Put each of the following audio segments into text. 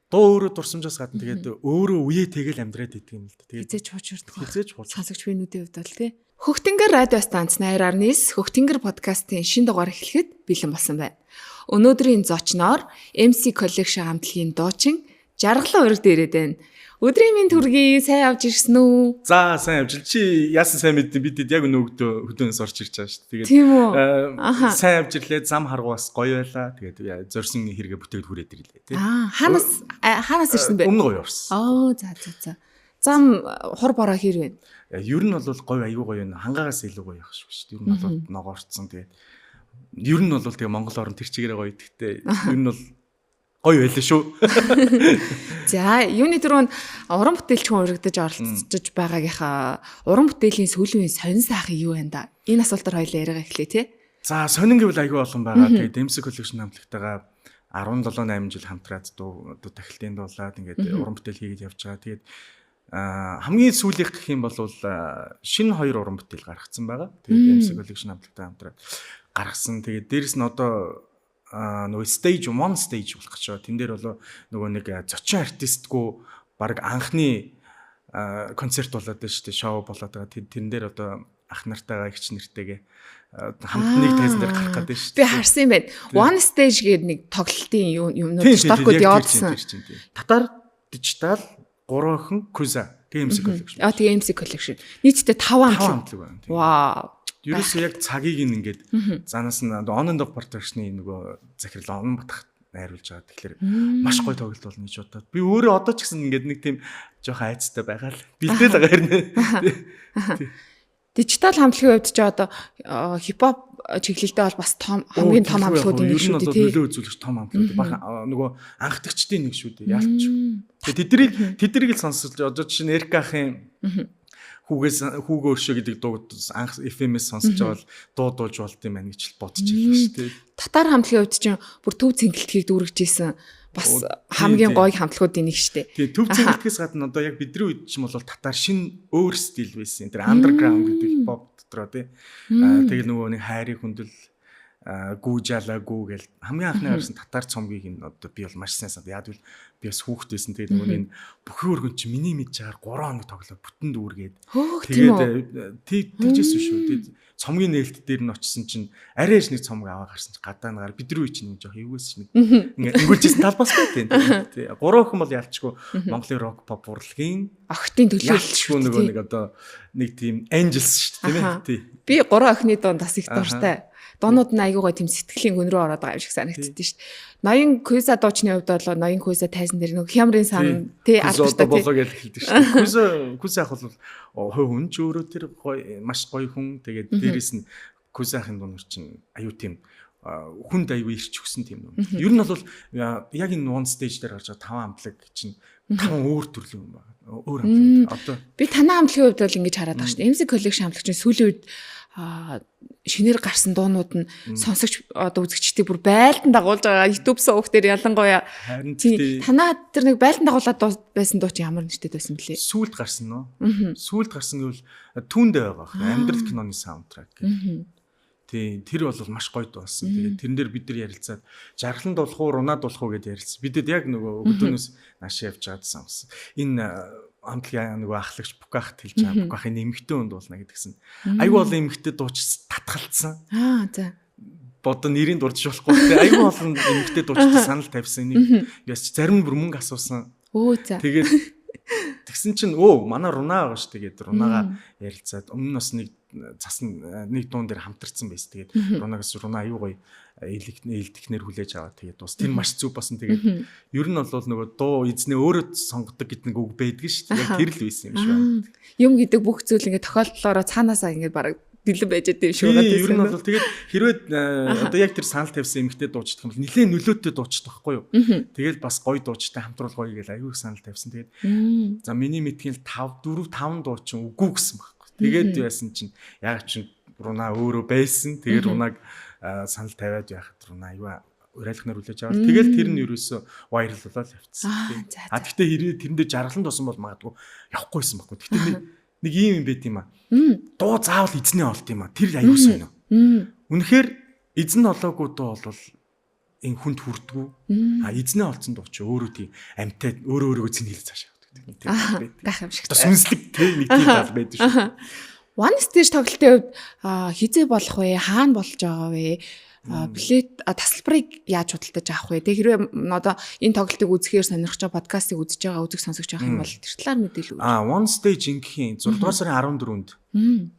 дуу өөрөө дурсамжаас гадна тэгээд өөрөө үеэ тэгэл амьдраад идэг юм л да. Тэгээд хизээж хуучирдаг. хизээж хуучирдаг. Сонсогч биенүүдийн хувьд бол тий. Хөхтөнгөр радио станц 89 Хөхтөнгөр подкастын шинэ дугаар эхлэхэд бэлэн болсон байна. Өнөөдрийн зочноор MC Collection хамтлагийн дуучин Жаргалан урагд ирээд байна. Өдрийн минь төргий сайн авч ирсэн үү? За сайн авч чи яасан сайн мэдээ бидэд яг өнөөгдөө хөдөөнөөс орж ирж байгаа шүү дээ. Тийм үү? Сайн авч ирлээ зам харгуу бас гоё байла. Тэгээд зорьсон хэрэгэ бүтээгд хүрээд ирлээ тий. Хаанаас ирсэн бэ? Өмнө гоё орсон. За. Зам хур бороо хэр вэ? Ер нь бол говь аюу гоё юм. Хангаагаас илүү гоё явах шүү дээ. Ер нь бол ногоорцсон тэгээд ер нь бол тэгээ Монгол орн тэр чигээрээ гоё. Гэхдээ ер нь бол гоё байлаа шүү. За, юуны дөрөв уран бүтээлч хүн урагдаж оролцож байгаагийнхаа уран бүтээлийн сүүлийн сонин сайхан юу байна да? Энэ асуултаар хоёлаа яриага эхлэе тий. За, сонин гэвэл аюу олон байгаа. Тэгээд MC Collection хамтлагтайгаа 17-8 жил хамтраад дуу тахилтын дуулаад ингээд уран бүтээл хийгээд явж байгаа. Тэгээд хамгийн сүүлийнх гэх юм бол шинэ 2 уран бүтээл гаргацсан байгаа. Тэгээд MC Collection хамтлагтай хамтраад гаргасан. Тэгээд дээрэс нь одоо нөгөө stage one stage болох гэж байна. Тэн дээр бол нөгөө нэг зочин артистгүй баг анхны концерт болоод байна шүү дээ. Шоу болоод байгаа. Тэн дээр одоо ах нартайгаа эгч нэртэйгээ хамт нэг тайзан дээр гарах гэдэг шүү дээ. Би харсан юм байна. One stage гэдэг нэг тоглолтын юмнууд стокод явуулсан. Татар дижитал 3 охин Куза MC Collection. Тэгээ MC Collection. Нийтдээ 5 хамтлаг байна. Вау. Ерөөсөө яг цагийг ингээд занаас нь on and off production-ы нөгөө захирал он батах найруулж байгаа. Тэгэхээр маш гоё тоглолт болно гэж бодоод. Би өөрөө одоо ч гэсэн ингээд нэг тийм жоохон айцтай байгаа л бэлдээл байгаа хэрнээ. Дижитал хамтлагийн хувьд ч одоо хипхоп чиглэлдээ бол бас хамгийн том хамтлагуудын нэг шүү дээ тий. Нөлөө үзүүлэгч том хамтлагууд баг нөгөө анхдагчдын нэг шүү дээ. Ялч. Тэднийг л сонсож одоо чинь Эрк ахын хүүгээ өршөө гэдэг дуу анх FM-с сонсож байгаа бол дуулж болт юм байна гэж бодож байлаа шүү дээ. Татар хамтлагийн хувьд чинь бүр төв цэнгэлтгийг дүүргэж исэн бас хамгийн гоё хамтлагуудын нэг шүү дээ. Тэгээ төв цэнгэлтгээс гадна одоо яг бидний үед ч юм бол татар шин өөр стил байсан. Тэр underground гэдэг хипхоп дотроо тий. Тэгээ нөгөө нэг хайрын хүндэл гүүжаалаагүй гэл хамгийн анхны харсан татар цомгийг нь одоо би бол маш сайн санд. Яг л би бас хүүхдээсэн. Тэгээд нөгөө энэ бүхэн өргөн чи миний мэдж байгаа 3 хоног тоглоод бүтэн дүүргээд тэгээд тэгжсэн шүү. Тэгээд цомгийн нээлт дээр нь очисон чинь арайж нэг цомог аваа гарсан чи гадаа нагаар бидний үе чинь нэг жоох эвгүйсэн нэг ингээд өнгөржсэн талбас байт тийм. 3 охин бол ялчгүй Монголын рок поп урлагийн охтын төлөө ялчгүй нөгөө нэг одоо нэг тийм Angels шүү дээ тийм. Би 3 охины дунд бас их дуртай. Дуунууд нь аягүй гоо тийм сэтгэлийн гүн рүү ороод байгаа юм шиг санагддээ шүү дээ. Ноён Куза дуучны хувьд бол ноён Куза тайзан дээр нэг хямрын сан тий алдартай тий. Болоо гэж хэлдэг шүү дээ. Куза ах бол хүн ч өөрөө тэр гоё маш гоё хүн. Тэгээд дээрэс нь Куза ахын дуунууд чинь аюу тийм хүнд аюу ирч өгсөн тийм юм. Ер нь бол яг энэ one stage дээр гарч байгаа 5 хамтлаг чинь 5 өөр төрлийн юм байна. Өөр хамтлаг. Одоо би танай хамтлагийн хувьд бол ингэж хараад байгаа шүү дээ. MC Collection хамтлагч чинь сүүлийн үед шинээр гарсан дуунууд нь сонсогч одоо үзэгчдийг бүр байлдан дагуулж байгаа. YouTube суух дээр ялангуяа танаа тэр нэг байлдан дагуулад байсан дуу чи ямар нэртэй байсан бэлээ? Сүүлд гарсан нөө. Сүүлд гарсан гэвэл түүндээ байгаа. Амьдрал киноны саундтрак гэх. Тий, тэр бол маш гоё дуу болсон. Тэгээд тэрэн дээр бид нар ярилцаад жаргаланд болох уу, рунаад болох уу гэдээ ярилцсан. Бидэд яг нөгөө өдөөнөөс наашаа явж байгаадсан болсон. Энэ хамтлагийн нөгөө ахлагч Букахт хэлж байгаа. Букахын нэмэгтэй хүнд болно гэдгсэн. Айгүй олон нэмэгтэй дууч татгалцсан. За. Бодо нэрийн дурдж болохгүй. Айгүй олон нэмэгтэй дуучтай санал тавьсан. Нэг яс зарим бүр мөнгө асуусан. За. Тэгээд тэгсэн чинь манай Руна байгаа ш. Тэгээд Рунаага ярилцаад өмнө нь бас нэг цасна нэг дуун дээр хамтарсан байсан. Тэгээд Рунагаас Руна аюу гоё ээлдихнэр хүлээж аваад тэгээд бас тэр маш зүг басан. Тэгээд ер нь бол нөгөө дуу эзнээ өөрөө сонгодог гэдэг нэг үг байдаг ш. Яг тэр л байсан юм шиг байна. Юм гэдэг бүх зүйл ингээд тохиолдлоороо цаанаасаа ингээд бараг бэлэн байж байгаа юм шиг байна. Ер нь бол тэгээд хэрвээ одоо яг тэр санал тавьсан эмэгтэй дуучдах юм бол нэлээд нөлөөтэй дуучдах байхгүй юу? Тэгэл бас гоё дуучтай хамтруул гоё гэж аюу санал тавьсан. Тэгээд за миний мэдхийн 5 дуучин үгүй гэсэн байхгүй. Тэгээд яасан чинь яг чинь Руна өөрөө байсан. Тэгээд Рунаг санал тавиад яхад Руна аюу урайлахнаар хүлээж аваад тэгэл тэр нь ерөөсөө вайрлуулаад явцсан. Гэхдээ хэрвээ тэрэндээ жаргаланд босон бол магадгүй явахгүйсэн байхгүй. Гэхдээ нэг юм байт юм аа. Дуу заавал эзний олд юм аа. Тэр аюу сайн уу? Үнэхээр эзэн олоогүй дуу бол энэ хүнд хүрдгүү. Эзнээ олцсон дуу чи өөрөө тийм амтай өөрөөгөө зинхэл цаашаа явдаг. Гах юм шиг. Сүнслэг тийм нэг тийм тал байдаг шүү. One stage тоглолтын хувьд хизээ болох вэ? Хаана болж байгаа вэ? Билет тасалбарыг яаж худалдаж авах вэ? Тэг хэрвээ одоо энэ тоглолтыг үзэхээр сонирхож байгаа подкастыг үзэж байгаа үзэг сонсогч байх юм бол тэр талаар мэдээлэл өгөөч. One stage ингийн 6 дугаар сарын 14-нд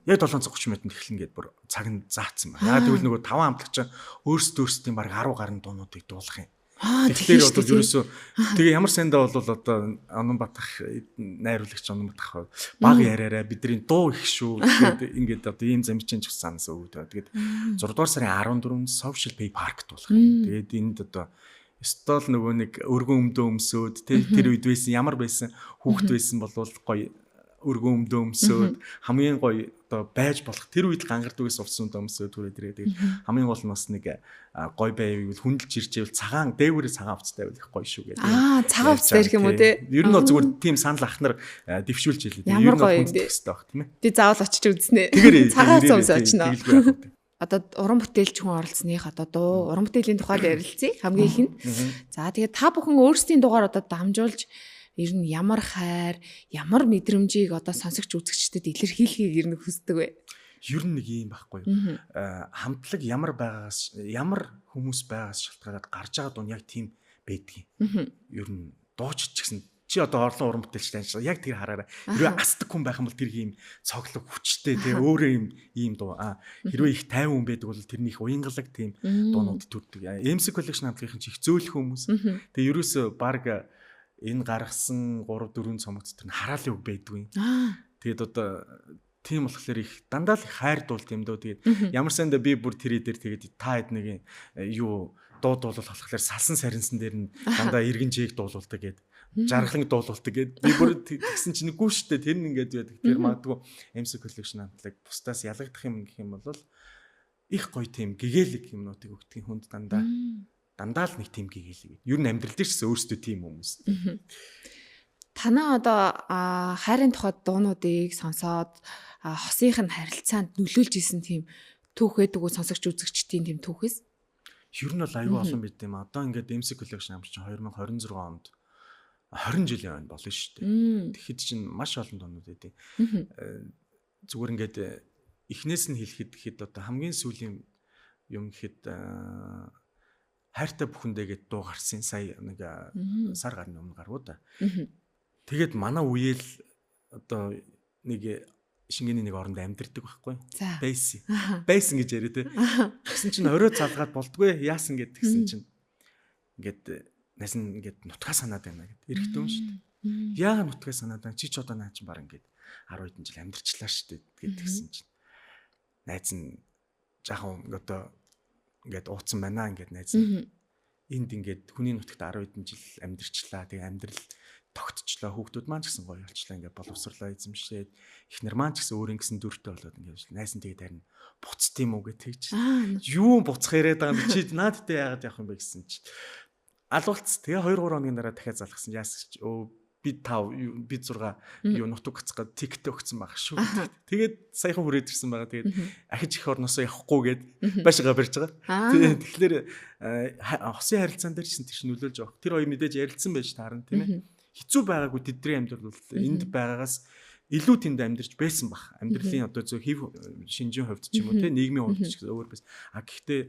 яг 730 минутанд эхлэн гээд бүр цаг нь заацсан байна. Яг тэгвэл нөгөө 5 хамтлагч өөрсдийн баг 10 гаруй дуунуудыг дуулах юм. Тэгэхээр бол ерөөсөө тэгээ ямар сандаа бол одоо Онон Батах найруулагч Онон Батах баг яриараа бидний дуу их шүү. Тэгээд ингээд одоо ийм замчин ч санаас өгдөө. Тэгээд 6 дугаар сарын 14-нд Social Pay Park дуулах юм. Тэгээд энд одоо стол нөгөө нэг өргөн өмдөө өмсөөд тэр үед байсан ямар байсан хүүхэд байсан бол гоё өргөн өмдөө өмсөөд хамгийн гоё одоо байж болох тэр үед гангардаг ус улсын өмсөөд түрээ тэгээд хамгийн гол нь бас нэг гоё байвал хүндэлж ирж ивэл цагаан дээгүүрээ цагаан хувцастай байх гоё шүү гэдэг. Цагаан хувцастай ирэх юм уу те? Ер нь бол зүгээр тийм санал ахнаар дэвшүүлж хэлээ. Ямар гоё юм бэ? Тийм ээ. Тий заавал очиж үзнэ. Цагаан хувцас очно. Одоо уран бүтээлч хүн оролцсных одоо дуу уран бүтээлийн тухайд ярилцъя хамгийн их нь. За тэгээд та бүхэн өөрсдийн дуугаар одоо дамжуулж ер нь ямар хайр, ямар мэдрэмжийг одоо сонсогч үзэгчдэд илэрхийлэхийг ер нь хүсдэг вэ? Ер нь нэг юм байхгүй юу? Хамтлаг ямар байгаас ямар хүмүүс байгаас шалтгаалаад гарч байгаа дуу яг тийм байдгийг. Ер нь дууч ч гэсэн чи одоо орлон уран бүтээлч тань яг тэр хараараа. Хэрвээ асдаг хүн байх юм бол тэр ийм цоглог хүчтэй тий өөрөө ийм дуу. Хэрвээ их тайван хүн байдаг бол тэрний их уянгалаг тийм дуунууд төрдөг. MC Collection хамтлагийн чи их зөөлөх хүмүүс. Тэгээ ерөөсөө баг энэ гаргасан 3 4 цомогц тэр нь хараалын үг байдгүй. Тэгээд одоо тийм болохоор их дандаа л хайр дуулт юм дөө. Тэгээд ямар санда би бүр тэрий дээр тэгээд та эднийг юу дуудуулах болохоор салсан саринсан дээр нь дандаа эргэн жээг дуулуулдаг гээд жаргалан дуулуулдаг гээд би бүр тэгсэн чинь үгүй шүү дээ. Тэр нь ингээд байдаг. Тэр магадгүй MC Collection хамтлаг бусдаас ялгагдах юм гэх юм бол их гоё тийм гэгээлэг юмнуудыг өгдөг хүнд дандаа л нэг тийм гэгээлэг. Ер нь амьдрал дээр ч гэсэн өөрсдөө тийм хүмүүс. Танаа одоо хайрын тухайд дуунуудыг сонсоод хосынх нь харилцаанд нөлөөлж исэн тийм түүх байдаг уу сонсогч үзэгчдийн тийм түүхээс? Ер нь бол аюу олон байт юм. Одоо ингээд MC Collection хамт чинь 2026 онд 20 жилийн байна болно шүү дээ. Тэгэхэд чинь маш олон дуунууд байдیں۔ Зүгээр ингээд эхнээс нь хэлэхэд одоо хамгийн сүүлийн юм гэхэд хайртай бүхэндээ гэд дуу гарсан сая нэг сар гарны өмнө гарвуу да. Тэгээд манай үеэл одоо нэг шингэний нэг оронд амьдэрдэг байхгүй. Байсан гэж яриа те. Тэгсэн чинь орой залгаад болдгүй яасан гэдгсэн чинь ингээд найсан ингээд нутгаа санаад байна гэд. Эрэхтэй юм шүү дээ. Яагаад нутгаа санаад байна? Чи ч одоо наа чинь баг ингээд 10 хэдэн жил амьдэрчлаа шүү дээ гэдгсэн чинь. Найз нь жаахан одоо ингээд ууцсан байна ингээд найз нь. Энд ингээд хүний нутагт 10 хэдэн жил амьдэрчлаа. Тэгээ амьдрал тогтчлаа. Хүүхдүүд маань ч гэсэн гоё болчлаа. Ингээд боловсрлоо эзэмшээд эхнэр маань ч гэсэн өөр ингэсэн дүртэй болоод ингээд найз нь тэгээд харин буцт юм уу гэж тэгж. Юу буцах яриад байгаа юм чи наадтай яагаад явах юм бэ гэсэн чи. Алуулц тэгээ 2 3 хоногийн дараа дахиад залгасан. Яасан ч би 6 юу нутаг гацгаад TikTok өгсөн баг шүү. Тэгээд саяхан хүрээд ирсэн байгаа. Тэгээд ахиж их орносоо явахгүйгээд байшгаа барьж байгаа. Тэгэхээр хосын харилцаан дээр чинь тийш нөлөөлж байгаа. Тэр хоёр мэдээж ярилцсан байж таарна тийм ээ. Хэцүү байгаагүй тэдний амьдрал бол энд байгаагаас илүү тэнд амьдарч байсан баг. Амьдралын одоо зөв хэв шинжийн хувьд ч юм уу тийм нийгмийн хувьд ч өөр байсан. Гэхдээ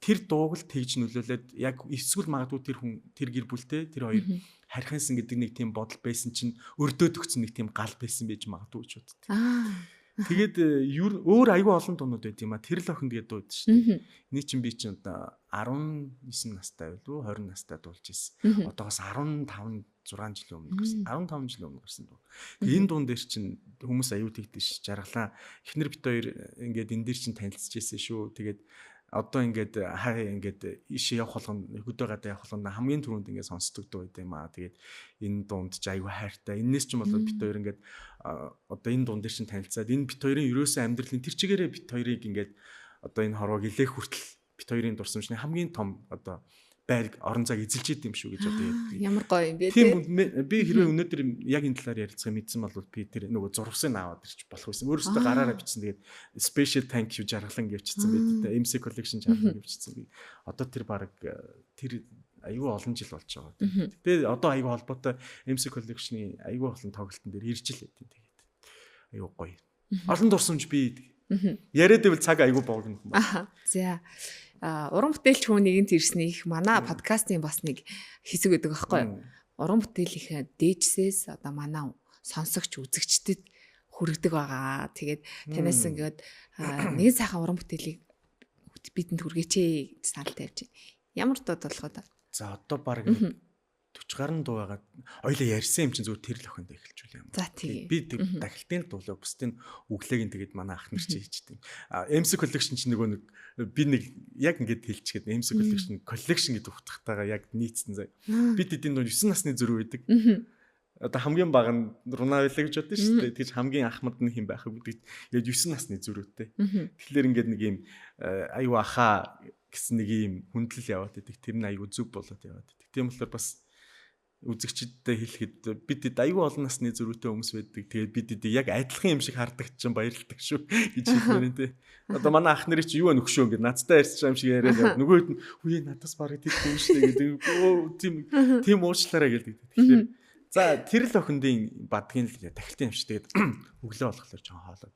тэр дууг л тэгж нөлөөлөд яг эсвэл магадгүй тэр хүн тэр гэр бүлтэй тэр хоёр харьхансан гэдэг нэг тийм бодол байсан чинь өрдөөд өгсөн нэг тийм гал байсан байж магадгүй ч боддог. Тэгээд өөр аюу олон дуунууд байт юм а. Тэр л охин тэгээд дууд шүү дээ. Эний чинь би чинь одоо 19 настай байлгүй 20 настай дуулж ирсэн. Одоогоос 15 6 жилийн өмнө гарсан. 15 жилийн өмнө гарсан дуу. Тэгээд энэ дуун дээр чинь хүмүүс аюу тэгдэж ш. Жаргалаа. Эхнэр бит хоёр ингээд энэ дээр чинь танилцж ирсэн шүү. Тэгээд одоо ингээд хаа ингээд ишээ явах болгоно хөдөө гадаа явах болгоно хамгийн түрүүнд ингээд сонсдог дуу байт юм аа. Тэгээд энэ дунд ч аюу хайртай. Энээс ч юм болоод бит хоёр ингээд одоо энэ дуун дээр чинь танилцаад энэ бит хоёрын ерөөсөн амьдралын тэр чигээрээ бит хоёрыг ингээд одоо энэ хорвоог илээх хүртэл бит хоёрын дурсамжны хамгийн том одоо байр орон зайг эзэлж идэм шүү гэж одоо ярьдаг. Ямар гоё юм бэ тийм би хэрвээ өнөөдөр яг энэ талаар ярилцгаа мэдсэн бол би тэр нөгөө зурвасыг аваад ирч болох байсан. Өөрөөсөө гараараа бичсэн. Тэгээд special thank you жаргалан гэвчихсэн байт. MC collection жаргалан гэвчихсэн би. Одоо тэр баг тэр аюу олон жил болж байгаа. Тэгээд одоо аюу холбоотой MC collection-ы аюу олон тоглолтын дээр ирж л байдیں۔ Тэгээд аюу гоё. Олон дурсамж би яриад байвал цаг аюу боогно. За уран бүтээлч хүн нэгэнт ирснийх манай подкастын бас нэг хэсэг гэдэг байхгүй. Уран бүтээлийнхээ дээжсээс одоо манай сонсогч үзэгчдэд хүргэдэг байгаа. Тэгээд танаас ингээд нэгэн сайхан уран бүтээлийг бидэнд хүргээч гэж санал тавьж байна. Ямар дууд болгоод. За одоо баг 40 гаруй дуу байгаа. Ойлоо ярьсан юм чинь зүгээр тэр л охинд эхэлжүүл юм. За тийм. Би дахилтын дуулаа бусдын үглээг нь тэгээд манай ах нар чи хийчихдээ. MC collection чинь нөгөө нэг би нэг яг ингэж хэлчихгээд MC collection гэдэг утгатайгаа яг нийцсэн заа. Бид эдийн дуу 9 насны зөрүү байдаг. Одоо хамгийн бага нь Руна байлаа гэж бодсон шүү дээ. Тэгж хамгийн ахмад нь хэм байх вэ гэдэг. Яг 9 насны зөрүүтэй. Тэгэхээр ингээд нэг юм аюу ахаа гэсэн нэг юм хүндлэл яваад байдаг. Тэр нь аюу зүг болоод яваад байдаг. Тийм болохоор бас үзэгчдэд хэлэхэд бидэд аюу олон насны зөрүүтэй хүмүүс байдаг. Тэгээд бидэд яг адилхан юм шиг хардаг чинь баярлалдаг шүү гэж хэлмээр энэ. Одоо манай ах нарын чи юу нөхшөө ингээд надтай ярьсан юм шиг яриад нөгөөд нь үе надаас бараг тийм юм шүү гэдэг. Тийм уучлаарай гэдэг. Тэгэхээр за тэр л охиндын бадгийн л тахилтын юм шиг тэгээд өглөө болохоор жоохон хоолой.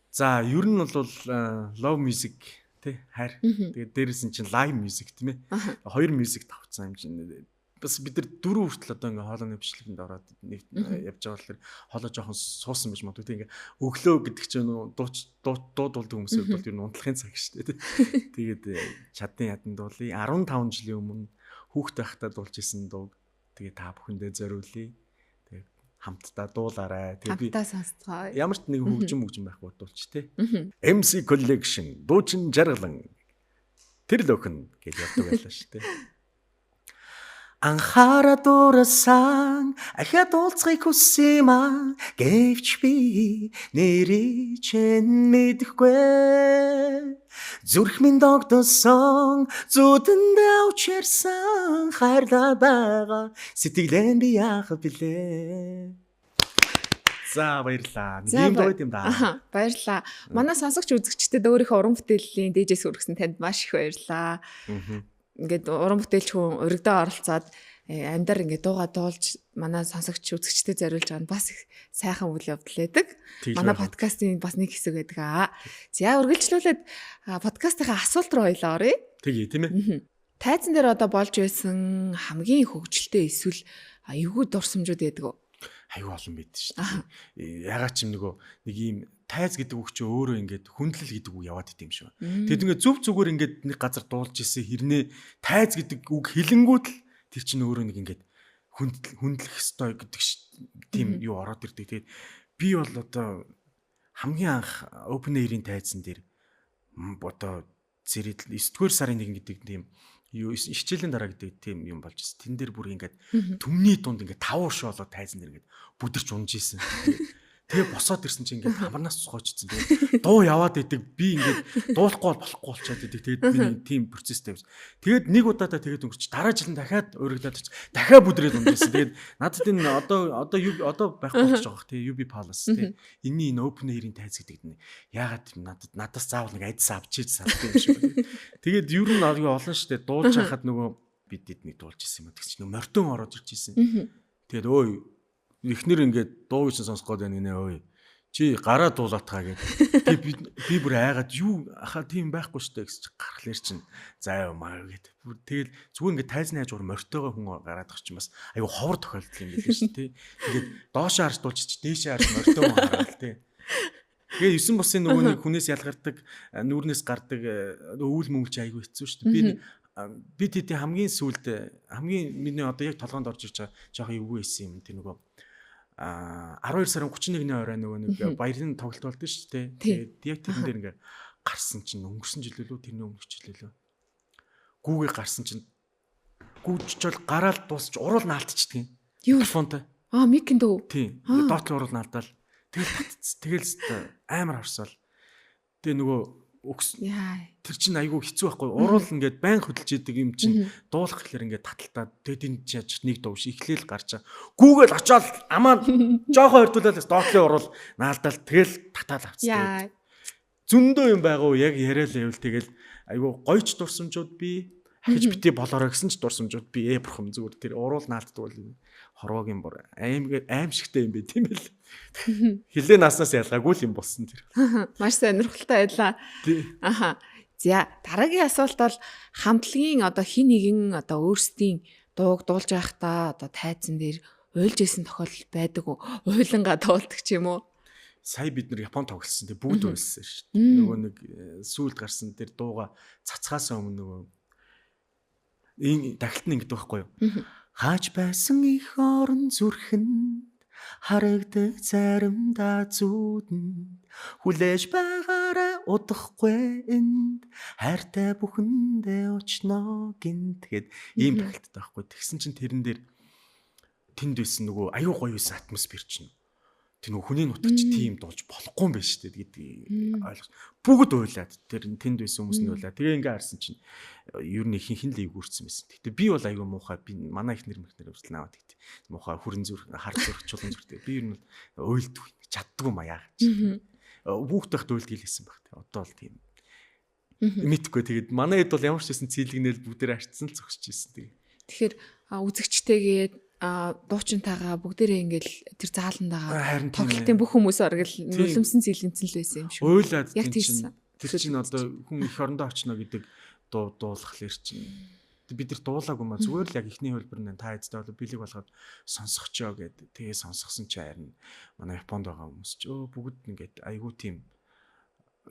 За ер нь бол love music тий хайр. Тэгээд дээрээс нь чинь live music тийм ээ. Хоёр music тавцсан юм чинь бас бид нар 4 хүртэл одоо ингээ хоолойны бичлэгэнд ороод нэг явж байгаа болохоор хоолой жоохон суусан байж магадгүй тийм ингээ өглөө гэдэг чинь дуудулдаг хүмүүсүүд бол ер нь унтлахын цаг шүү дээ. Тэгээд чадны ядан дуулъя 15 жилийн өмнө хүүхдээ байхдаа дуулж исэн дуу. Тэгээд та бүхэндээ зориулъя. Тэгээд хамтдаа дуулаарай. Тэгээд би хамтдаа сонсцгоо. Ямар ч нэг хөгжим байхгүй дуулч тий. MC collection дуучин жаргалан тэр л өхөн гэж явдаг байлаа шүү дээ. Анхаарал дуурсан ахад уулзахыг хүсэмээ гэвч би нэрийг мэдэхгүй зүрх минь догдсон зүудэндээ учирсан хайрлаа байгаа сэтгэлэн би яах билээ. За баярлаа. Ийм дууд юм да. Баярлаа. Манай сонсогч үзэгчдэд өөрийнхөө уран бүтээлийн дээжээс хүргэсэн танд маш их баярлаа. Ингээд уран бүтээлч хүн урагдаа оролцоод амьдар ингээд дууга дуулж манай сонсогч үзэгчдэд зориулж байгаа нь бас их сайхан үйл явдал байдаг. Манай подкастын бас нэг хэсэг байдаг аа. За үргэлжлүүлээд подкастынхаа асуулт руу хоёлаа оръё. Тэгье тийм ээ. Тайзан дээр одоо болж байсан хамгийн хөгжилтэй эсвэл эвгүй дурсамжууд байдаг уу? Аюу олон байд шүү дээ. Ягаад ч юм нэг ийм тайз гэдэг үг чи өөрөө ингээд хүндлэл гэдэг үг яваад идэм шүү. Тэгэд ингээд зүв зүгээр ингээд нэг газар дуулж исэн хэрнээ тайз гэдэг үг хэлэнгүүд л тэр чинь өөрөө нэг ингээд хүндлэх ёстой гэдэг тийм юу ороод ирдэг. Тэгээд би бол одоо хамгийн анх open air-ийн тайзан дээр одоо зэрэг 9-р сарын 1 гэдэг тийм юу хичээлийн дараа гэдэг тийм юм болж ирсэн. Тэн дээр бүр ингээд төмний дунд ингээд 5 урш болоод тайзан дээр ингээд бүдэрч унж исэн. Тэгээ босоод ирсэн чинь ингээд хамарнаас цохоочсон. Тэгээ дуу яваад идэг би ингээд дуулахгүй болохгүй болчиход идэг. Тэгээд миний тийм процесстэй байсан. Тэгээд нэг удаадаа тэгээд өнгөрч дараа жил нь дахиад өөрөглөөд очиж дахиад бүдрээд унжсэн. Тэгээд надад энэ одоо байхгүй болчих жоох тий UB Palace тий. Энийн энэ open air-ийн тайз гэдэг нь яагаад надаас заавал нэг айдас авч иж сардаг юм шиг. Тэгээд ер нь олон штэ дуулж хахад нөгөө бид эднийг дуулж исэн юм. Тэгч нөгөө мордон ороод ирж исэн. Тэгээд өө эхнэр ингээд дуу гэж сонсох гээд байна гинэ ой. Чи гараа дуулаатгаа гэдэг. Би бүр айгаад юу хаа тийм байхгүй штэ гэж гарахлаар чинь заа юмаа гэдэг. Бүр тэгэл зүгээр ингээд тайзны хажуур мортойгоо хүн гараад ах чинь бас айгу ховор тохиолдол юм билээ шүү дээ. Ингээд доошоо харж дуулчих чи дээшээ харж мортойгоо гараад тий. Тэгээ 9 бусын нөгөө нэг хүнээс ялгардаг нүүрнээс гардаг өвөл мөнгө чи айгу хэцүү шүү дээ. Би тэдний хамгийн сүүлд хамгийн миний одоо яг толгоонд орж ирж байгаа жоохон эвгүй исэн юм тэр нөгөө 12 сарын 31-ний орой нөгөө нэг баярын тоглолт болдсон шүү дээ. Тэгээд яг тэрэн дээр ингээ гарсан чинь өнгөрсөн жил лөө тэрний өмнөх жил лөө. Гүүгээ гарсан чинь гүүжчл гараал дуусч уруул наалтчихдээ. Юу фонтой. Микэн дөө. Тийм. Доотлон уруул наалдаал. Тэгэл амар харсаал. Тэгээ нөгөө тэр чинь айгүй хэцүү байхгүй. Уруул ингээд байн хөдөлж идэг юм чинь дуулах гэхэлэр ингээд таталтаад тэгээд энэ чаж нэг дууш ихлээл гарчаа. Гүүгээл очоод амаа жоохон хойрдуулаад доотлын уруул наалдаал тэгэл татаал авцдаг. Зөндөө юм байгуу яг яриа л байвал тэгэл айгүй гойч дурсамжууд би ахиж битээ болоорой гэсэн ч дурсамжууд би бурхан зүгээр тэр уруул наалддаг бол хорвоогийн бор аим шигтэй юм бэ тийм ээ л. Хилээ наснаас ялгаагүй юм болсон тэр. Маш сонирхолтой байлаа. Аха. За дараагийн асуулт бол хамтлагийн одоо хин нэгэн одоо өөрсдийн дууг дуулж байхдаа одоо тайзан дээр уйлж исэн тохиолдол байдаг уу? Уйлангаа дуулдаг ч юм уу? Сая бид нар Японд тоглосон тийм бүгд уйлсан шүү дээ. Нөгөө нэг сүүлд гарсан тэр дууга цацхаас өмнө нөгөө энэ тагилт нь ингэдэг байхгүй юу? Хааж байсан их орон зүрхэнд харагдаг заримдаа зүудэнд хүлээж байгаарай удахгүй энд хайртай бүхэндээ очно гинт гэд ийм тагилттай байхгүй. Тэгсэн чинь тэрэн дээр тэнд байсан нөгөө аюу гоё байсан атмосфер чинь. Тэр нөгөө хүний нутагч тийм дуулж болохгүй юм байна шүү дээ гэдгийг ойлгож. Бүгд уйлаад тэр тэнд байсан хүмүүс нь уйлаад. Тэгээ ингээ харсан чинь ер нь ихэнх нь л эвгүрцсэн байсан. Гэтэ би бол аюу муухай би манай ихнэр мөхнөр хүртэл наваад гэт. Муухай хүрэн зүрх хар зүрх чулуун зүрхтэй. Би ер нь уйлдгүй чаддгүй маяа гэж. Хүүхдтэйхд уйлдгийг хэлсэн баг. Одоо бол тийм мэдхгүй. Тэгээд манай хэд бол ямар ч байсан цэглэгнэл бүгдээр арчсан л зогсож ирсэн. Тэгэхээр үзэгчтэйгээ дуучинтайгаа бүгдээрээ ингээл тэр зааландаага тоглолтын бүх хүмүүс оргил нулимсэн зэлэнцэн л байсан юм шиг. Уйлаад тэр чинь одоо хүн их орондоо очно гэдэг дуулах лэр чинь бид нар дуулаагүй маа зүгээр л яг ихний хөлбөр нь та эцтэй бол бэлэг болгоод сонсгочоо гэд тэгээ сонсгосон чи харин манай Японд байгаа хүмүүс ч бүгд ингээд айгүй тийм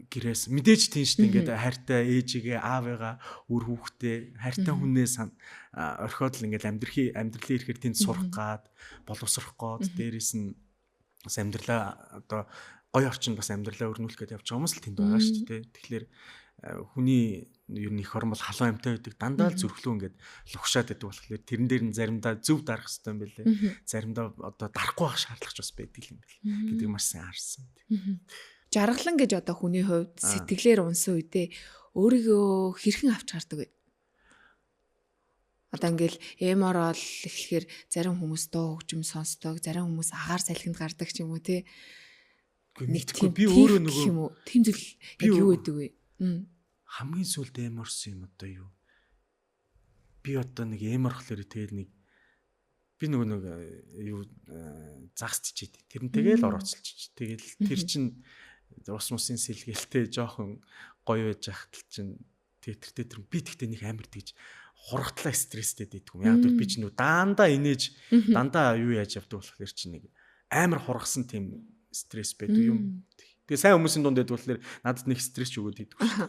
гэрээс мэдээж тийм шүү дээ ингээд хайртай ээжигээ аавыгаа үр хүүхдээ хайртай хүнээс орхиод л ингээд амьдралын ирэхээр тэнд сурах гад боловсрох гоод дээрээс нь бас амьдралаа одоо гоё орчин бас амьдралаа өрнүүлэх гээд явж байгаа хүмүүс л тэнд байгаа шүү дээ. Тэгэхээр хүний ер нь их орн бол халуун амьтаа байдаг дандаа л зүрхлүү ингээд лухшаад байдаг болохоор тэрэн дээр нь заримдаа зөв дарах хэрэгтэй юм байлээ. Заримдаа одоо дарахгүй байх шаардлагач бас байдаг юм бэл гэдэг маш сайн харсан. Жаргалан гэж одоо хүний хувьд сэтгэлээр унсан үедээ өөрийгөө хэрхэн авч гардаг вэ? Одоо ингээл эморол ихлэхээр зарим хүмүүс дуу хөгжим сонсдог, зарим хүмүүс агаар салхинд гардаг ч юм уу тий. Нэг тийм би өөрөө нөгөө тийм зүйл яг юу гэдэг вэ? Хамгийн сүүлд эморсон юм одоо юу? Би одоо нэг эморхлоор тэгэл нэг би нөгөө юу загсч чийд. Тэр нь тэгэл орооцолч. Тэгэл тэр чин ус мусын сэлгээлтэй жоохон гоё байж ахтал чин театртэй тэр би тэгтээ нэг амар тэгж хургтлаа стресстэй дийдэг юм. Яг би ч нүү дандаа инээж дандаа юу яаж явдаг болохоор чи нэг амар хургасан тийм стресс байдаг юм. Тэгээ сайн хүмүүсийн дунд байдаг болохоор надад нэг стресс ч өгөөд дийдэг шүү.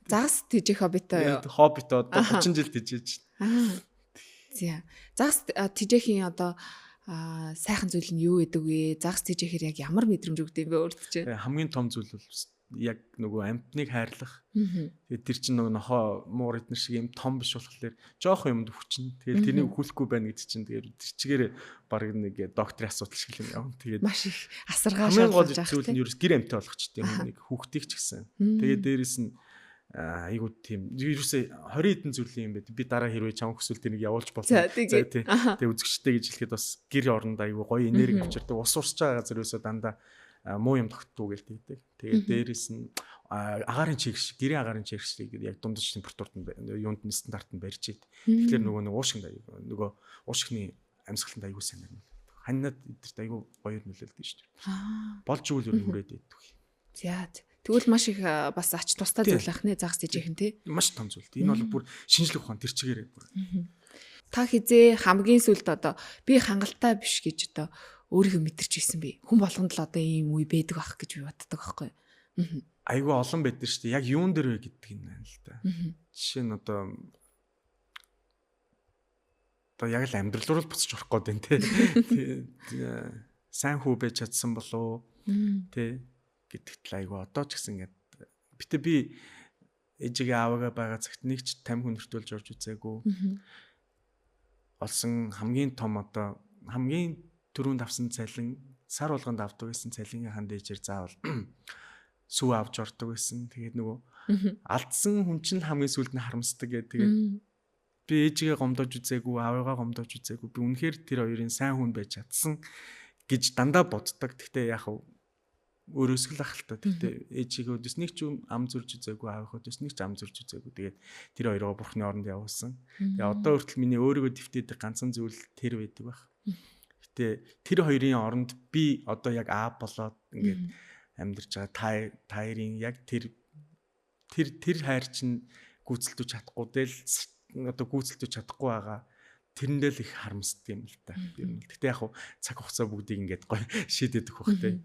Загас тийжих хоббитой юу? Хоббитой одоо 30 жил тийжээж. За. Загас тийжихийн одоо сайхан зүйл нь юу гэдэг вэ? Загас тийжэхээр яг ямар мэдрэмж өгдөг юм бэ өөрт чинь? Хамгийн том зүйл бол яг нөгөө амьтныг хайрлах. Тэгээд тэр чинь нөгөө нохоо муур эднэр шиг юм том биш болохоор жоохон юмд хүчин. Тэгээд тэрнийг хүлэхгүй байна гэдэг чинь тэгээд тэр чигээр баг нэг докторийн асуудал шиг юм явна. Тэгээд маш их асаргаа шалгаж байгаа. Зүйл нь ерөөс гэр амьтаа болгочтой юм нэг хүүхдийг ч гэсэн. Тэгээд дээрэс нь айгуу тийм ерөөсөө 20 хэдэн зүйлийн юм байд. Би дараа хэрвээ чам хүсвэл тэрнийг явуулж болно. Тэгээ үзэгчтэй гэж хэлэхэд бас гэр оронд айгуу гоё энерги авчирдаг. Ус урсж байгаа газар ерөөсөө дандаа муу юм тогтдгоо гээл тэгдэг. Тэгээд дээрэс нь агаарын чигш, гэрийн агаарын чигшлийг яг дундаж температурт нь юунд нь стандарт нь барьж ийд. Тэгэхээр нөгөө уушгинд нөгөө уушгины амьсгаланд айгуу сайн нэрнэ. Ханнад эдэрт айгуу гоё нөлөөлдөг шүү дээ. Болж игэл ер нь хүрээд идэх. За тэгвэл маш их бас ач тустай зүйл ах нэ загас тийжийнхэн тий. Маш том зүйл. Энэ бол бүр шинжлэх ухаан тэр чигээрээ бүр. Та хизээ хамгийн сүлд одоо би хангалттай биш гэж одоо өөрийгөө мэдэрч ийсэн би. Хүн болгонд л одоо ийм үе байдаг ах гэж би боддог байхгүй. Айгүй олон байдаг шүү дээ. Яг юун дээр вэ гэдэг юм байна л да. Жишээ нь одоо яг л амьдрал руу буцаж орох гээд байна тий. Сайн хүү байж чадсан болов тий гэдэгт л айгүй одоо ч гэсэн ингээд битэ би ээжигээ аавгаа байгаа цагт нэг ч 50 хүн нэртүүлж орж үзээгүй. Олсон хамгийн том одоо хамгийн түрүүнд авсан цалин сар болгонд авдаг гэсэн цалингийн ханд ээжээр заавал сүү авч ордог байсан. Тэгээд нөгөө алдсан хүн чинь хамгийн сүүлд нь харамсдаг гэдэг. Тэгээд би ээжигээ гомдож үзээгүй, аавыгаа гомдож үзээгүй. Би үнэхээр тэр хоёрын сайн хүн байж чадсан гэж дандаа боддог. Гэхдээ яг өөрөөс л ахaltaа. Гэхдээ ээжигээ өдөөс нэг ч ам зурж үзээгүй, аавыгаа өдөөс нэг ч ам зурж үзээгүй. Тэгээд тэр хоёроо бурхны оронд явуулсан. Тэгээд одоо хүртэл миний өөрийгөө дэвтээдэг ганцхан зүйл тэр байдаг байх. Гэтэ тэр хоёрын оронд би одоо яг аа болоод ингээд амьдарч байгаа таарийн яг тэр хайр чинь гүйцэлдэж чадахгүй del одоо гүйцэлдэж чадахгүй байгаа. Тэрэндээ л их харамсдаг юм л та. Ер нь. Гэтэ яг цаг хугацаа бүгдийг ингээд гоё шийдэдэг хөхтэй.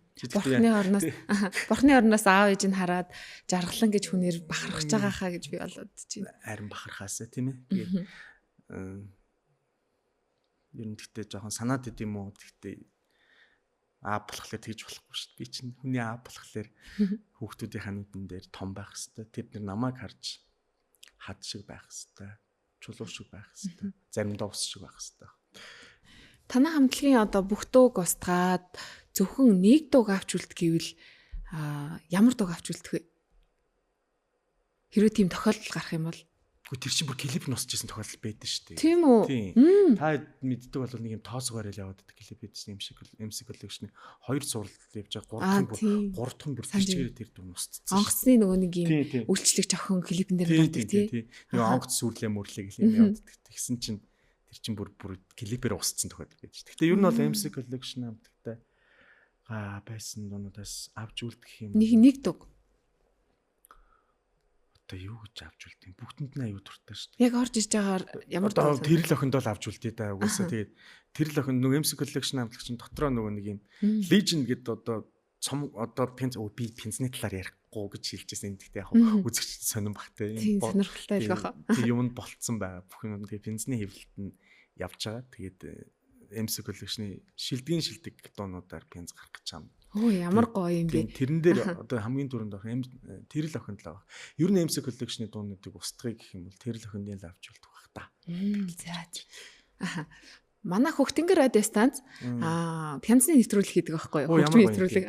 Бурхны орноос аав ээж нь хараад жаргалан гэж хүнээр бахархаж байгаа хаа гэж би болоод чинь. Харин бахархаасаа тийм ээ. Тэгээд ер нь гэтээ жоохон санаад идэм үү. Гэтээ аа болохлээр тэгж болохгүй шүү дээ. Би чинь хүний аа болохлээр хүүхдүүдийн хануудын дээр том байх хэвээр. Тэр нэр намайг харж хад шиг байх хэвээр. Чулуу шиг байх хэвээр. Заримдаа ус шиг байх хэвээр. Танай хамтлагийн одоо бүх дууг устгаад зөвхөн нэг дууг авч үлдэх гэвэл ямар дууг авч үлдэх вэ? Хэрвээ тийм тохиолдол гарах юм бол тэр чинь бүр клип нь усчихсан тохиолдол байдаг шүү дээ. Тийм үү? Та мэддэг бол нэг юм тоосгоор л яваад байдаг клип байдсан юм шиг MC collection 2 суралт явж байгаа 3 дахь бүр чигээр тэр дүн устцсан. Онгоцны нөгөө нэг юм үйлчлэг жохон клипэн дээр байдаг тий. Нэг онгоц сүрлээ мөрлөө гэх юм яваад тэгсэн чинь тэр чинь бүр клипээр устцсан тохиолдол байж. Гэхдээ ер нь бол MC collection хамтлагтай байсан дуунуудаас авч үлдэх юм. Нэг дуу одоо юу гэж авч үлдээ. Бүгдэнд нь аюу дуртай шүү дээ. Яг орж иж байгаагаар ямар дуу тэр л охинд бол авч үлдээ да. Угаасаа тэгээд тэр л охин нөгөө MC collection хамтлагч дотроо нөгөө нэг юм legend гэдэг одоо би пенсны талаар ярихгүй гэж хэлжсэн. Гэхдээ яг үзэгч сонирн багтай юм сонирхолтой л баха. Тэр юмд болцсон байгаа. Бүх юм тэгээд пенсны хэвлэлт нь явж байгаа. Тэгээд MC collection-ы шилдэг дуунуудаар пенс гарах гэж байгаа. Оо ямар гоё юм бэ. Тэрэн дээр одоо хамгийн түрүүнд авах тэр л охин л авах. Ер нь MC collection-ы дуунуудыг устгахыг гэх юм бол тэр л охин л авч үлдэх бах та. За. Манай Хөхтөнгөр радио станц пянзны нэвтрүүлэг хийдэг байхгүй юу? Хөгжмийн нэвтрүүлэг.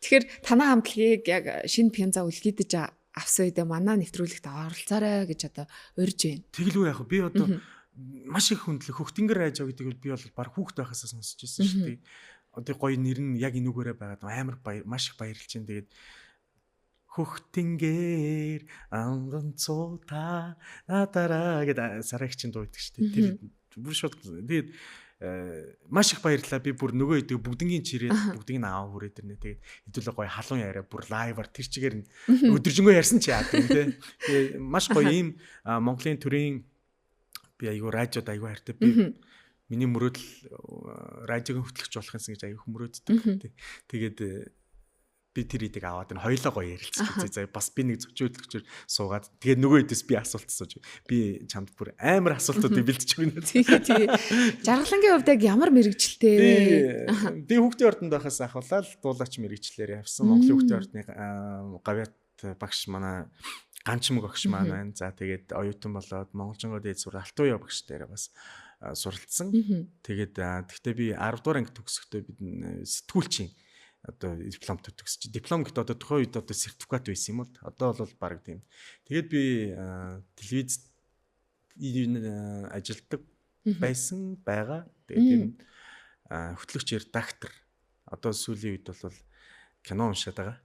Тэгэхээр танай хамтлагийг яг шинэ пянза үлгийдэж авсан үедээ манай нэвтрүүлэгт оролцоорой гэж одоо урьж байна. Тэгэлгүй яг би одоо маш их хүндлэг Хөхтөнгөр радио гэдэг бол би бол баг хүүхэд байхасаа сонсч байсан шүү дээ. Одоо гоё нэр нь яг энүүгээрээ байгаад амар маш их баярлж байна. Тэгээд Хөхтөнгөр анганцуута натара гэдэг сарагчин дуу идэг шүү дээ. Тэр бүр шууд тэгээд маш их баярлалаа. Би бүр нөгөө идэг бүгднгийн чирээд бүгдийг нь аав хүрээд ирнэ. Тэгээд хэдүүлээ гоё халуун яриа бүр лайваар тэр чигээр нь өдөржингөө ярьсан чи яа гэдэг. Тэгээд маш гоё ийм Монголын төрийн би айгүй радиод айгүй хайртай. Би миний мөрөөдөл радиогийн хөтлөгч болох юмсан гэж аяг мөрөөддөг. Тэгээд би тэр идийг аваад энэ хоёлоо гоё ярилцчих. За бас би нэг зөвчөө хөтлөгчөөр суугаад тэгээд нөгөө идээс би асуулт асууж. Би чамд бүр амар асуултуудыг бэлдэж өгнө. Тий. Жаргалангийн хувьд яг ямар мэрэгчлээ вэ? Би хүүхдийн ордонд байхаас ахвалаа дуулаач мэрэгчлэр явсан. Монголын хүүхдийн ордны гавьяат багш манай ганчмаг багш маань байна. За тэгээд оюутан болоод Монголжингоо дээд сур Алтуу яа багш дээр бас суралцсан. Тэгээд тэгтээ би 10 дугаар анги төгсөхдөө бид сэтгүүлчийн одоо дипломт төгсөж. Диплом гэхэд одоо тухайн үед одоо сертификат байсан юм уу? Одоо бол баг тийм. Тэгээд би телевизэд ажилтдаг байсан байгаа. Тэгээд энэ хөтлөгч редактор одоо сүүлийн үед бол кино уншаад байгаа.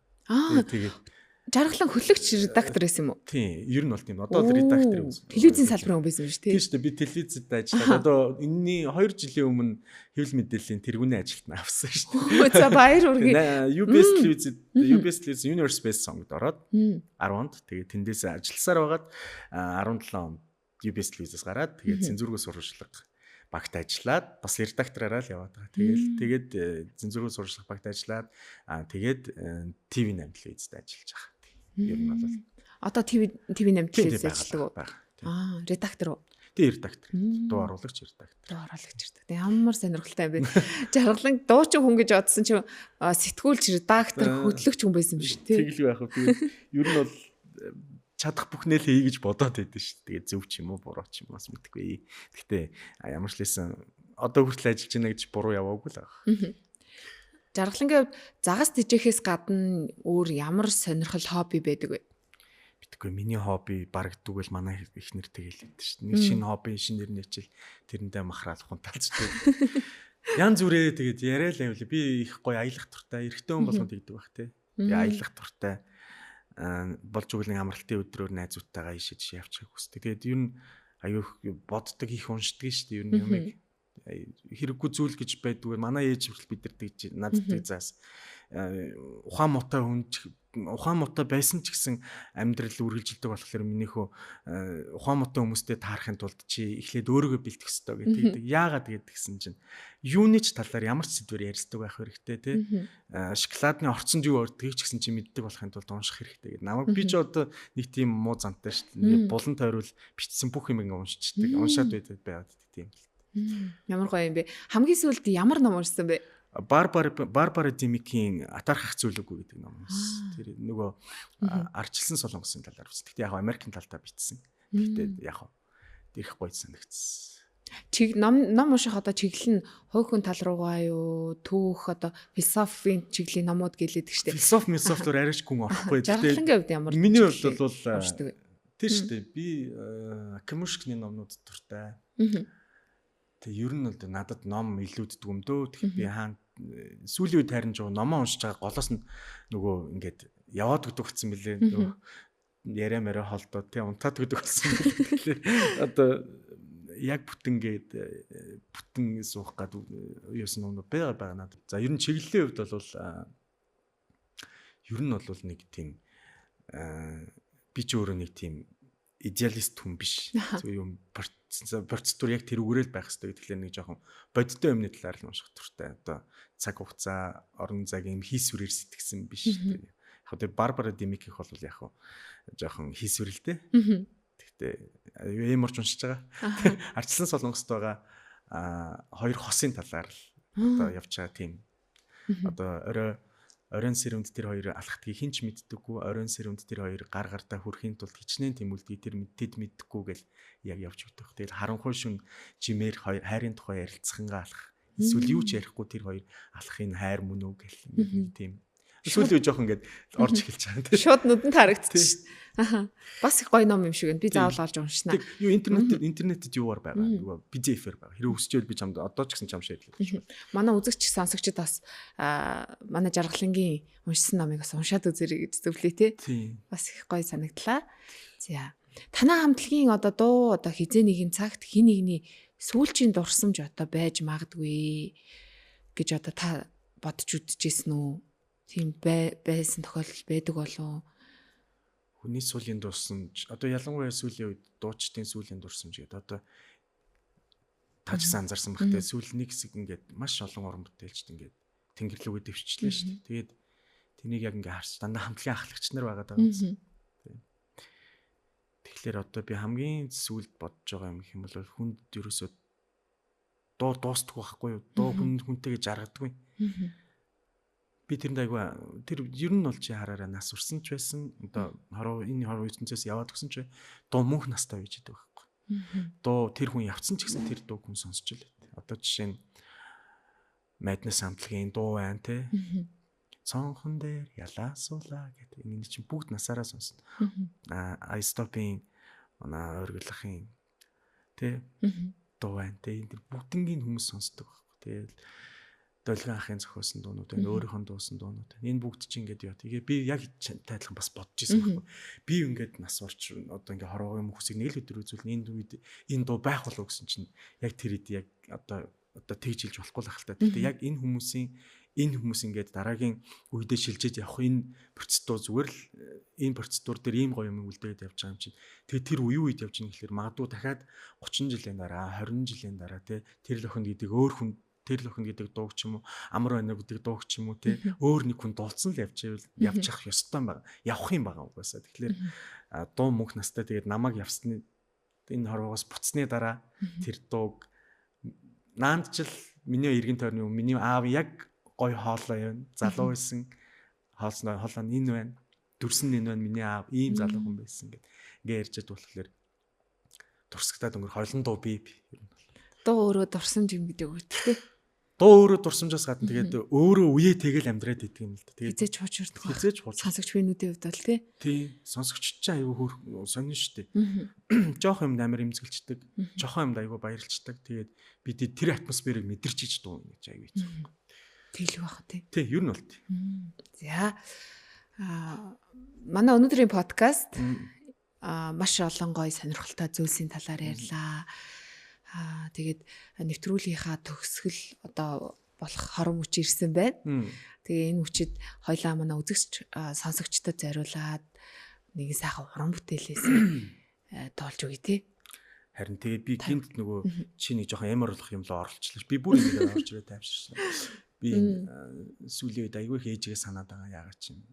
Тэгээд жаргалан хөтлөгч редактор байсан юм уу? Тийм, ер нь бол тийм. Одоо редактор юм. Телевизийн салбарын хүн байсан шүү дээ. Тийм шүү дээ. Би телевизэд ажиллаад одоо энэний 2 жилийн өмнө хэвлэл мэдээллийн тэргүүний ажилд нь авсан шүү дээ. За баяр хүргэе. UBS телевиз Universe Best Song-д ороод 10 онд тэгээд тэндээс ажилласаар байгаад 17 онд UBS телевизээс гараад тэгээд цензургүй сурвалжлага багт ажиллаад бас редактораараа л яваад байгаа. Тэгээд цензургүй сурвалжлах багт ажиллаад тэгээд TV8 телевизэд ажиллаж байгаа. Ер нь бол одоо TV8 телевизэд ажилладаг уу? Редактор уу? Тийм редактор. Дуу оруулагч редактор. Ямар сонирхолтой юм бэ? Жаргалан дуучин хүн гэж бодсон чинь сэтгүүлч редактор хөтлөгч хүн байсан юм шүү дээ. Тэгэлгүй яах вэ? Тэгээд ер нь бол чадах бүхнээ л хий гэж бодоод байдсан шүү. Тэгээд зөв ч юм уу буруу ч юм бас мэдэхгүй. Гэхдээ ямар ч лсэн одоо хүртэл ажиллаж байна гэж буруу яваагүй л байгаа. Жаргалангийн загас тэжээхээс гадна өөр ямар сонирхол хобби байдаг вэ? Битгүй миний хобби бараг дүүгэл манай ихнэр тэгэлээд шүү дээ. Нэг шинэ хобби шинээр нээчил тэрэндээ махраал хунталцдаг. Ян зүрээ тэгээд яриа л байвал би их гоё аялах туртай, эрэгтэй хүн болгонд тэгдэг байх те. Би аялах туртай болж өгөл нэг амралтын өдрөөр найзуудтайгаа ишиж явчихыг хүсдэг. Тэгээд ер нь аюу боддог их уншдаг шүү дээ. Ер нь юмыг хэрэггүй зүйл гэж байдгүй. Манай ээж хүртэл бидэрт гэж надад заас ухаан муутай байсан ч гэсэн амьдрал үргэлжилдэг болохоор минийхөө ухаан муутай хүмүүстэй таарахын тулд чи эхлээд өөрийгөө бэлтгэх хэрэгтэй гэдэг. Яагаад гэдгсэн чинь юуны ч талаар ямар ч сэдвэр ярьцдаг байх хэрэгтэй тий. Шоколадны орцонд юу ордгийг ч гэсэн чи мэддэг болохын тулд унших хэрэгтэй гэдэг. Намайг би ч одоо нэг тийм муу зантай шүү дээ. Булан тойрвол бичсэн бүх юм ингээ уншчихдаг. Уншаад байгаад тийм. Ямар гоё юм бэ? Хамгийн сүүлд ямар ном уншсан бэ? Барбара Димикийн Атаархах зүйл үгүй гэдэг ном уншсан. Тэр нөгөө ардчилсан солонгосын талаар бичсэн. Гэхдээ яг Америкийн талдаа бичсэн. Гэхдээ яг их гоё санагдсан. Ном унших одоо чиглэл нь хувь хүн тал руугаа юу, түүх одоо философийн чиглэлийн номууд гэлээдэг штеп. Философиор арайч гүн орохгүй. Жаргалангийн хувьд ямар? Миний хувьд бол тэр штеп. Би Камушкины номнууд дуртай. Тэгээ ер нь бол надад ном илүүддэг юм дөө. Тэгэхээр би хаана сүүлийн үед харин жоо номоо уншиж байгаа голоос нь нөгөө ингээд яваад өгдөг болсон мөлий. Нөгөө яриа мэрэ холдоо тий унтаад өгдөг болсон. Тэгэхээр одоо яг бүтэн суух гад юусэн номнууд байгаа надад. За ер нь чиглэлийн хувьд бол ер нь бол нэг тийм би ч өөрөө нэг тийм идеалист хүн биш. Зөв юм процедур яг тэр үгээрэл байх хэрэгтэй. Тэгэхээр нэг жоохон бодиттой юмны талаар л унших туртай. Одоо цаг хугацаа, орон цагийн хийсвэрээр сэтгсэн биш. Яг тэр Барбара Димиких бол яг жоохон хийсвэрлтэй. Гэхдээ юм орч уншиж байгаа. Ардчилсан солонгост байгаа хоёр хосын талаар л одоо явж байгаа тийм. Одоо оройн сэрэмд тэр хоёр алхахтгийг хинч мэддэггүй, оройн сэрэмд тэр хоёр гар гартаа хүрэхийн тулд хичнээн тэмүүлдэг тэр мэдтэд мэддэггүй гэл яг явж өгдөг. Тэгэл харанхуй шүн жимээр хайрын тухай ярилцсангаа алах. Эсвэл юу ч ярихгүй тэр хоёр алахын хайр мөн үү гэл нэг тийм. Эсвэл жоохон ингээд орж эхэлж байгаа тийм. Шууд нүдэнд харагдчих. Аха. Бас их гоё ном юм шиг байна. Би заавал олж уншнаа. Юу интернетэд юугаар байгаа. Нөгөө PDF-ээр байгаа. Хэрэв өсчөөл би чамд одоо ч гэсэн чам шийдлээ. Манай үзэгч сонсогчд бас манай Жаргалангийн уншсан номыг бас уншаад үзэрэй гэж зөвлөе тий. Бас их гоё санагдлаа. За. Танай хамтлагийн одоо дуу одоо хизээ нэгэн цагт хин нэгний сүүлчийн дурсамж одоо байж магадгүй гэж одоо та бодож үдчихсэн үү? Тийм байсан тохиолдол байдаг болов. Хүний сүлийн дурсамж одоо ялангуяа сүүлийн үед дуучдын сүлийн дурсамж гэдэг одоо таажсан анзаарсан бахтай сүүл нэг хэсэг ингээд маш олон уран бүтээлчд ингээд тэнгэрлэгөө дэвшчихлээ шүү дээ. Тэгээд тэнийг яг ингээд харж дандаа хамтлагийн ахлагч нар байгаад байгаа юм. Тэгэхээр одоо би хамгийн сүүлд бодож байгаа юм гэх юм бол хүнд ерөөсөө дуу дуустдаг байхгүй юу? Дуу хүнтэйгээ жаргадаггүй. Би тэрэнд айгүй тэр ер нь бол чи хараараа нас урсан ч байсан одоо энэ 29-ээс яваад гисэн чи дуу мөнх настай байж идэг байхгүй. Дуу тэр хүн явцсан ч гэсэн тэр дуу хүн сонсч л байт. Одоо жишээ нь Madness хамтлагийн дуу байна те. Цонхон дээр ялаа суулаа гэдэг энэ чинь бүгд насаараа сонсно. I Stop-ийн манай оргилахын те дуу байна те. Энэ бүгднгийн хүмүүс сонсдог байхгүй. Тэгээд Долгион ахын зохиосон дуунууд байна, өөрийнхөө дуусан дуунууд байна. Энэ бүгд чинь ингээд яа. Тэгээ би яг тайлхан бас бодож ирсэн байхгүй. Би ингээд нас орч одоо ингээд хорвоо юм хүсийг нэг л өдөр үзүүл энэ үед энэ дуу байх болов гэсэн чинь яг тэр үед яг одоо тэгж хэлж болохгүй л ахaltaа. Тэгтээ яг энэ хүмүүс ингээд дараагийн үедээ шилжиж явах энэ процедур зүгээр л энэ процедур дээр ийм гоё юм үлдээд явж байгаа юм чинь. Тэгээ тэр үе үед явж байгаа гэхэлэр магадгүй дахиад 30 жилийн дараа, 20 жилийн дараа те тэр лохинд гэдэг өөр хүн тэр лохин гэдэг дууг ч юм уу амар байна гэдэг дууг ч юм уу те өөр нэг хүн дуулсан л явж явах ёстой юм байна. Явах юм байгаа угаасаа. Тэгэхээр дуу мөнх настай тэгээд намайг явсны энэ хорвоос буцсны дараа тэр дууг наандчил миний эргэн тойрны миний аав яг гой хоолоо юм. Залуу байсан. Хоолоо энэ байна. Дүрсэн энэ байна. Миний аав ийм залуу хүн байсан гэд ингээ ярьж болохоор дурсагтаад өнгөр хойлон дуу би ер нь дуу өөрөө дурсамж юм гэдэг үг тийм. дуу өөрөө дурсамжаас гадна тэгээд өөрөө үе тэгэл амьдраад идэг юм л да. Тэгээд хизээч хуучирдаг. хизээч хууч. Сонсогч биенүүдийн хувьд бол тий сонсогч ч аюу сонин штэ. Жохо юм амар имзгэлцдэг. Жохо юмд аюу баярлцдаг. Тэгээд бид тэр атмосферыг мэдэрчиж дуу ингэж аюу ийцэн. Тэглэх байх тий. Тий, ер нь бол тий. За манай өнөөдрийн подкаст маш олон гоё сонирхолтой зүйлсийн талаар ярьлаа. Тэгээд нэвтрүүлгийнхаа төгсгөл одоо болох хорон хүч ирсэн байна. Тэгээ энэ хүчит хоёлаа манай үзэгч сонсогчдод зориулаад нэг сайхан уран бүтээлээс тоолж өгье тий. Харин тэгээд би гинт нөгөө чи нэг жоохон ямар болох юм л оролцлоо. Би бүр ингэ орж ирээ тайвширсан. Би сүүлийн үед аягүй хээжгээ санаад байгаа яагаад чинь.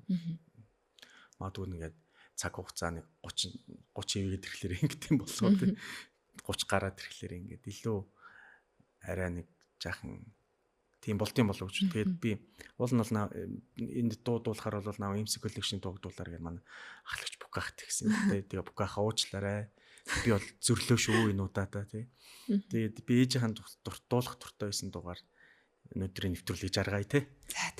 Магадгүй нэгээд цаг хугацаа нэг 30 30 ирэхлээр ингэдэм болсоо тий. 30 гараад ирэхлээр ингээд илүү арай нэг жаахан тийм болтын болов гэж. Тэгээд би уул нь бол энд дуудуулахаар бол наа MC collection дуудуулаар гэж манай ахлагч Букахт гэсэн. Тэгээ Букаха уучлаарай. Би бол зөрлөө шүү энэ удаадаа тий. Тэгээд би ээжийнхэн дуулах дуртай байсан дугаар өнөөдрийн нэвтрүүлгийг жаргая тий.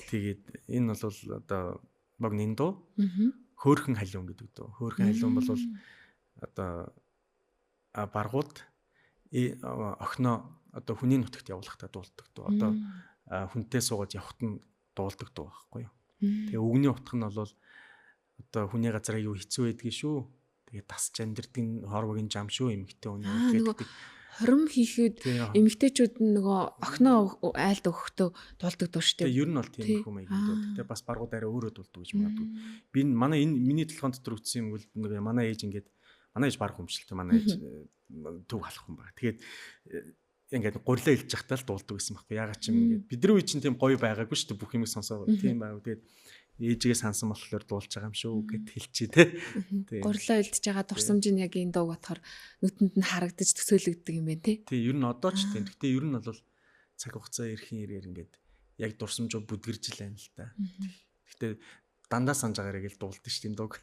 Тэгээд энэ бол одоо богны дуу. Хөөхөн халиун гэдэг дуу. Хөөхөн халиун бол одоо баргууд охиноо одоо хүний нутагт явуулахдаа дуулдаг дуу. Одоо хүнтэй суугаад явахт нь дуулдаг дуу байхгүй юу. Тэгээ үгний утга нь бол одоо хүний газараа юу хэцүү байдгийг шүү. Тэгээ тасч амьдрдгийн хорвогийн зам шүү эмэгтэй хүний гэдэг. Хором хийхэд эмэгтэйчүүд нь нөгөө охиноо айлд өгөхдөө дуулдаг дуу шүү дээ. Тэгээ ер нь бол тийм их юм аяг дуу. Тэгээ бас баргууд арай өөрөө дуулдаг гэж магадгүй. Би манай энэ миний телефон дотор үтсэн юм бол нэг манай ээж ингээд манай ээж баг хүмшилтэй манай ээж төв халах хүн байна. Тэгээд ингээд гурилаа илж захтаа л дуулдаг гэсэн байхгүй. Ягаад ч юм ингээд бидний үе чинь тийм гоё байгаагүй шүү дээ. Бүх юм сонсоо. Тийм байв. Тэгээд ээжигээ сансан болохоор дуулж байгаа юм шүү гэд хэлчихээ те. Гурилаа илдэж байгаа дурсамж нь яг энэ дууг бодохоор нүдэнд нь харагдаж төсөөлөгддөг юм байна те. Тий, ер нь одоо ч тийм. Гэтэ ер нь бол цаг хугацаа ирэхин ирээр ингээд яг дурсамжоо бүдгэрж л байна л та. Гэтэ дандаа санаж байгаарыг л дуулдаг шүү дээ дууг.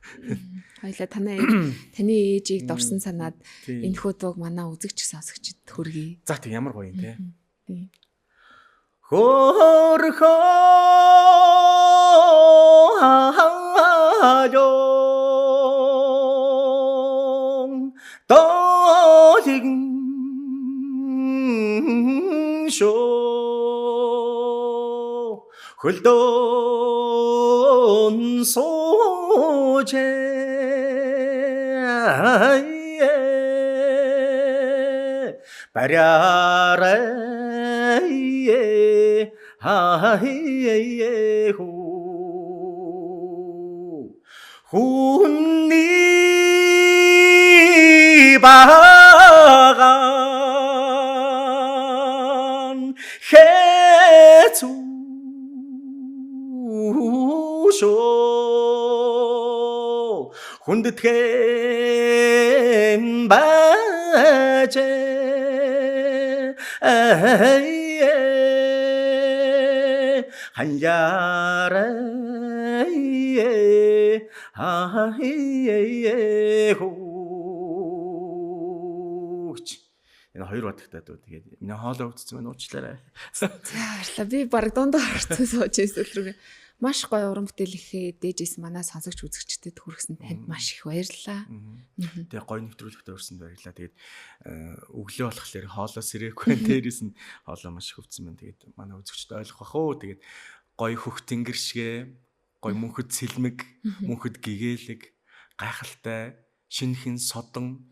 Хоёлаа таны ээжийг дурсан санаад энэ хүү дууг манай үзэгч сонсогчд хүргэе. За тийм ямар гоё юм те. Хорхон доолиг шоо хөлдөн сууж бариараа хүний баган хэцүү шоо хүндэтхэн байж ханьяараа хөөч энэ хоёр батгтаа дөө тэгээд миний хоолой өвдсөн байна уучлаарай. За баярлалаа. Би баг дундаа орцсон сууж ирсэн рүү. Маш гоё уран бүтээл ихээ дээжээс манай сонсогч үзэгчдэд хүргэсэн танд маш их баярлалаа. Тэгээ гоё нэвтрүүлэгтээ өрсөнд баярлалаа. Тэгээд өглөө болохоор хоолоо сэрээгүй дээрээс нь хоолоо маш их өвдсөн байна. Тэгээд манай үзэгчд ойлгох бах уу. Тэгээд гоё хөх тэнгэр шигэ, гоё мөнхөд сэлмэг, мөнхөд гэгээлэг, гайхалтай, шинхэн содон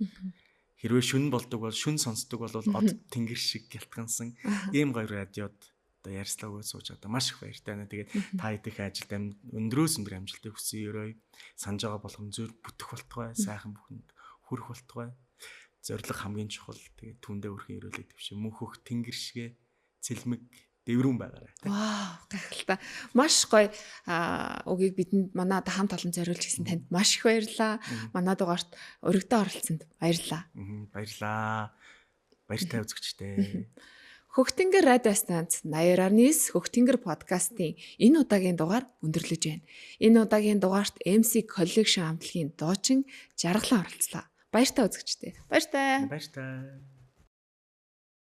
хэрвээ шүн болдог бол шүн сонсдог бол од тэнгэр шиг гялтгансан ийм гоё радиод ярьслаа өгөөд сууж байгаа. Маш их баяртай байна. Тэгээд та идэх ажилд өндрөөс өндөр амжилтыг хүсье өрөөй. Санаж байгаа болгон зөөр бүтэх болтугай, сайхан бүхэнд хүрэх болтугай. Зориг хамгийн чухал. Тэгээд түндэ өрхөн ирүүлээд твш. Мөнхөх тэнгэр шигэ цэлмэг дэврэн байгаарай. Вау, гайхалтай. Маш гоё үгийг бидэнд манай одоо хамт олон зориулж хийсэн танд маш их баярлалаа. Манай дугаарт өргөдөө оролцсонд баярлалаа. Баярлалаа. Баяртай үзэгчтэй. Хөхтөнгөр радио станц 80.9 Хөхтөнгөр подкастын энэ удаагийн дугаар өндөрлөж байна. Энэ удаагийн дугаарт MC Collection хамтлагийн дуучин Жаргалан оролцлоо. Баяртай үзэгчтэй. Баяртай. Баяртай.